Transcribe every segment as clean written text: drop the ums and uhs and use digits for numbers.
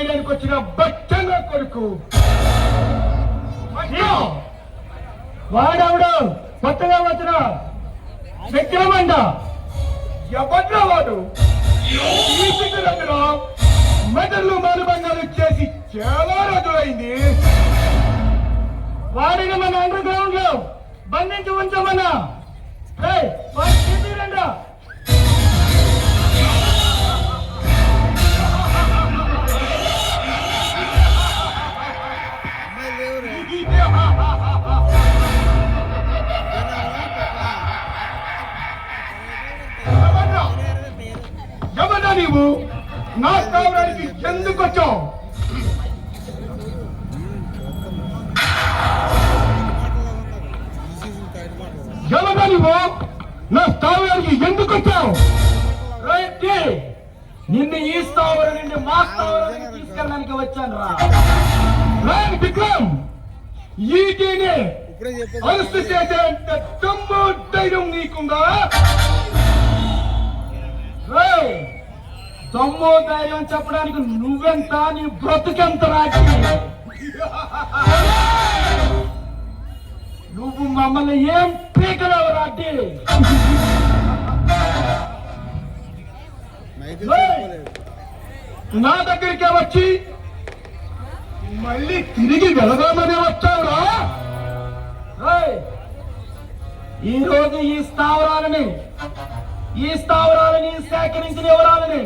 చేయడానికి వచ్చిన బచ్చన్న కొడుకు వాడవుడు కొత్తగా వచ్చిన విక్రమండ ఎవడ్రా వాడు ఈ శిఖరంలో మెడలు మానభంగాలు చేసి చాలా రోజులైంది. వాడిని మన అండర్ గ్రౌండ్ లో బంధించి ఉంచమన్నా. రండా ఎవరా నీవు నా స్థావరానికి ఎందుకు వచ్చావు? ఎవరా నీవు నా స్థావరానికి ఎందుకు వచ్చావు? నిన్ను ఈ స్థావరం నుండి మా స్థావరానికి తీసుకెళ్ళడానికి వచ్చాను రా. విక్రమ్ ఈటీని అరెస్ట్ చేసేంత దమ్ము ధైర్యం నీకుందా? దమ్ము ధైర్యం చెప్పడానికి నువ్వెంత, నీ బ్రతుకెంత రాజీ? నువ్వు మమ్మల్ని ఏం పీకలేవు రాజీ. నా దగ్గరికే వచ్చి మళ్ళీ తిరిగి వెళదామని వచ్చావురా? ఈ రోజు ఈ స్థావరాలని సేకరించిన వివరాలని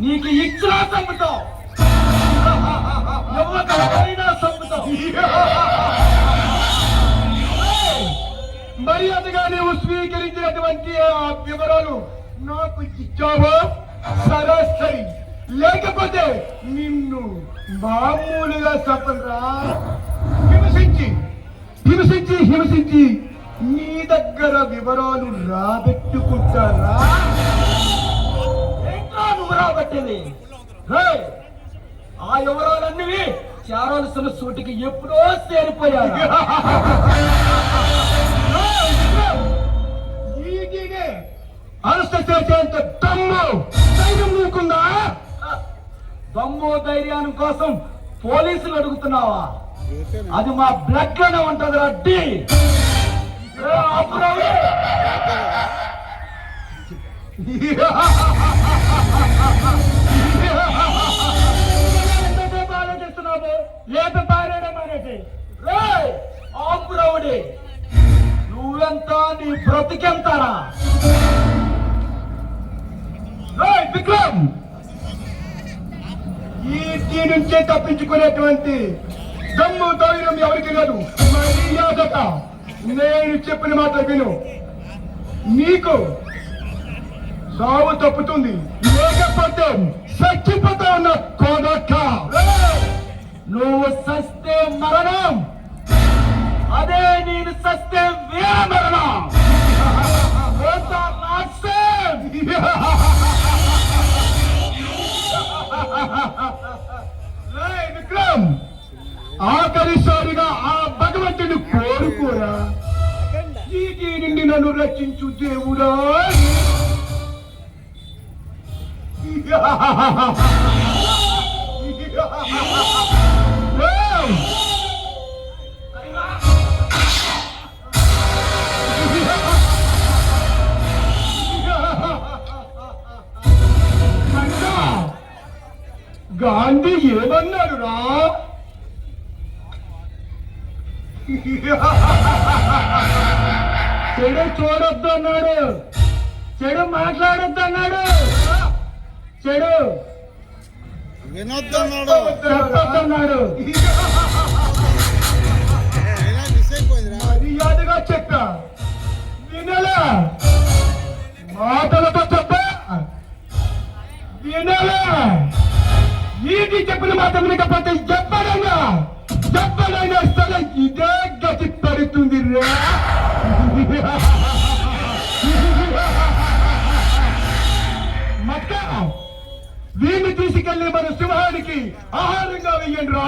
నీకు ఇచ్చినా చంపుతావు, ఎవరికైనా చంపుతావు. మర్యాదగా నీవు స్వీకరించినటువంటి ఆ వివరాలు నాకు ఇచ్చావో సరే సరి, లేకపోతే నిన్ను మామూలుగా చంపరా. హింసించి నీ దగ్గర వివరాలు రాబెట్టుకుంటారా? ఇంకా నువ్వు రాబట్టింది ఆ వివరాలన్నీ చేరాల్సిన సూటికి ఎప్పుడో చేరిపోయారు. అరెస్ట్ చేసేంత దమ్ము ధైర్యం నీకుందా? దమ్ము ధైర్యాన్ని కోసం పోలీసులు అడుగుతున్నావా? అది మా బ్లడ్ లోనే ఉంటది అడ్డి. ఆలోచిస్తున్నావు లేపి పారేయడం అనేది. ఆపురవుడి నువ్వెంత, నీ బ్రతికెంతారా? విక్రమ్ ఈ నుంచే తప్పించుకునేటువంటి దమ్ము ధైర్యం ఎవరికి లేదు. మర్యాదగా నేను చెప్పిన మాట విను. నీకు సావు తప్పుతుంది, లేకపోతే చచ్చిపోతా ఉన్న కోదక్క. నువ్వు సస్తే మరణం, అదే నేను సస్తే వేరే మరణం. విక్రమ్ ఆఖరిసారిగా ఆ భగవంతుని కోరుకోరా. ఈ నుండి నన్ను రక్షించు దేవుడా. గాంధీ ఏమన్నాడు రా? చెడు చూడొద్దు అన్నాడు, చెడు మాట్లాడొద్దు అన్నాడు, చెడు వినొద్దన్నాడు, చెప్పొద్దన్నాడు. మర్యాదగా చెప్ప వినలా, మాటలతో చెప్ప వినలా. నీటి చెప్పిన మాట వినకపోతే ఎప్పుడైనా సరే ఇదే గతి పడుతుంది రా. మక్క వీళ్ళు తీసుకెళ్లి మన సింహానికి ఆహారంగా వెయ్యండి రా.